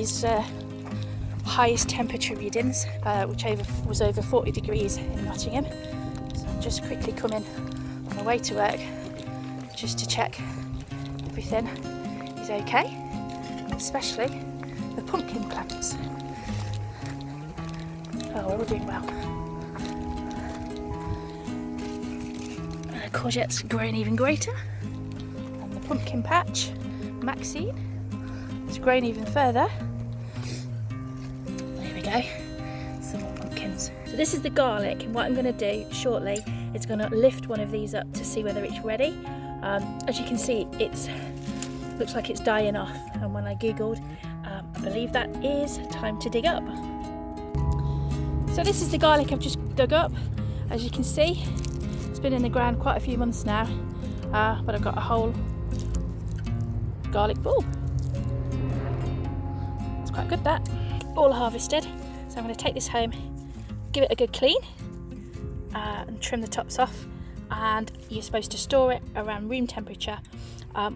today's highest temperature readings, which was over 40 degrees in Nottingham. So I'm just quickly coming on my way to work just to check everything is okay, especially the pumpkin plants. Oh, we're all doing well. And the courgette's growing even greater, and the pumpkin patch, Maxine, is growing even further. There we go, some more pumpkins. So this is the garlic, and what I'm going to do shortly is going to lift one of these up to see whether it's ready. As you can see, looks like it's dying off, and when I googled, I believe that is time to dig up. So this is the garlic I've just dug up. As you can see, it's been in the ground quite a few months now, but I've got a whole garlic bulb. It's quite good, that. All harvested. So I'm going to take this home, give it a good clean, and trim the tops off. And you're supposed to store it around room temperature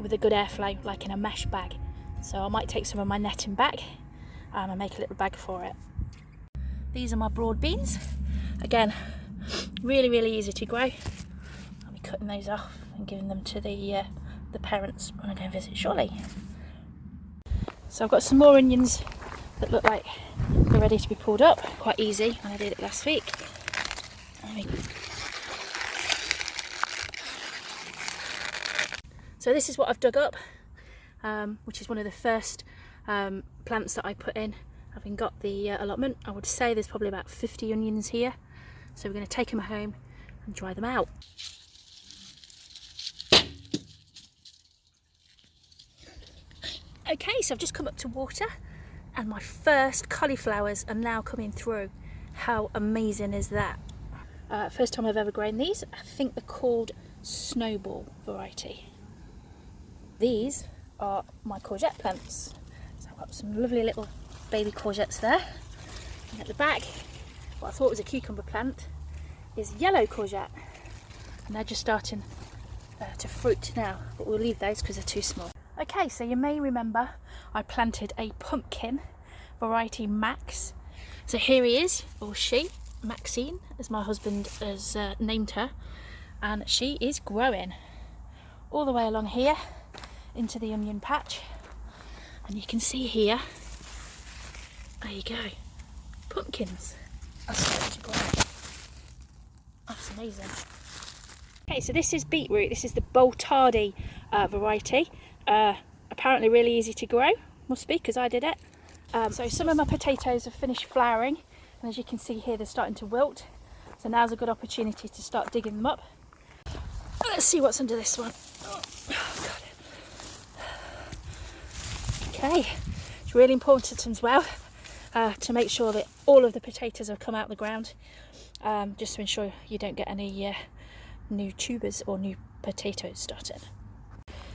with a good airflow, like in a mesh bag. So I might take some of my netting back and make a little bag for it. These are my broad beans. Again, really easy to grow. I'll be cutting those off and giving them to the parents when I go and visit shortly. So I've got some more onions that look like they're ready to be pulled up. Quite easy when I did it last week. So this is what I've dug up, which is one of the first plants that I put in. Having got the allotment, I would say there's probably about 50 onions here. So we're going to take them home and dry them out. Okay, so I've just come up to water and my first cauliflowers are now coming through. How amazing is that? First time I've ever grown these. I think they're called snowball variety. These are my courgette plants. So I've got some lovely little baby courgettes there. And at the back, what I thought was a cucumber plant is yellow courgette. And they're just starting to fruit now, but we'll leave those because they're too small. Okay, so you may remember I planted a pumpkin variety Max. So here he is, or she, Maxine, as my husband has named her. And she is growing all the way along here into the onion patch. And you can see here, there you go, pumpkins are starting to grow. That's amazing. Okay, so this is beetroot. This is the Boltardi variety. Apparently really easy to grow, must be, because I did it. So some of my potatoes have finished flowering, and as you can see here, they're starting to wilt. So now's a good opportunity to start digging them up. Let's see what's under this one. Oh God. Okay, it's really important as well to make sure that all of the potatoes have come out of the ground, just to ensure you don't get any new tubers or new potatoes started.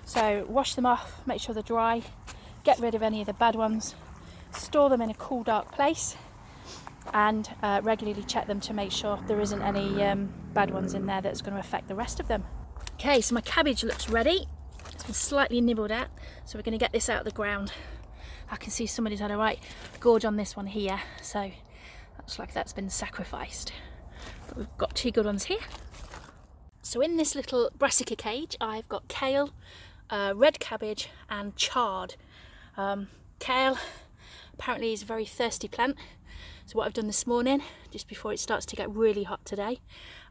So wash them off, make sure they're dry, get rid of any of the bad ones, store them in a cool, dark place, and regularly check them to make sure there isn't any bad ones in there that's going to affect the rest of them. Okay, so my cabbage looks ready. It's been slightly nibbled at, so we're going to get this out of the ground. I can see somebody's had a right gorge on this one here, so looks like that's been sacrificed. But we've got two good ones here. So in this little brassica cage, I've got kale, red cabbage and chard. Kale apparently is a very thirsty plant, so what I've done this morning, just before it starts to get really hot today,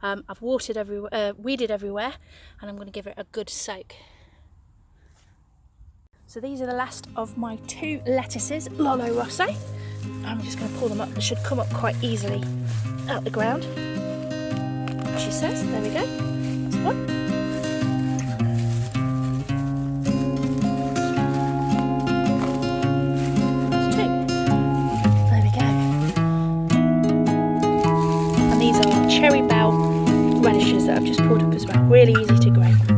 I've watered everywhere, weeded everywhere, and I'm going to give it a good soak. So these are the last of my two lettuces, Lolo Rosso. I'm just going to pull them up. They should come up quite easily out the ground. She says, there we go. That's one. That's two. There we go. And these are cherry bell radishes that I've just pulled up as well. Really easy to grow.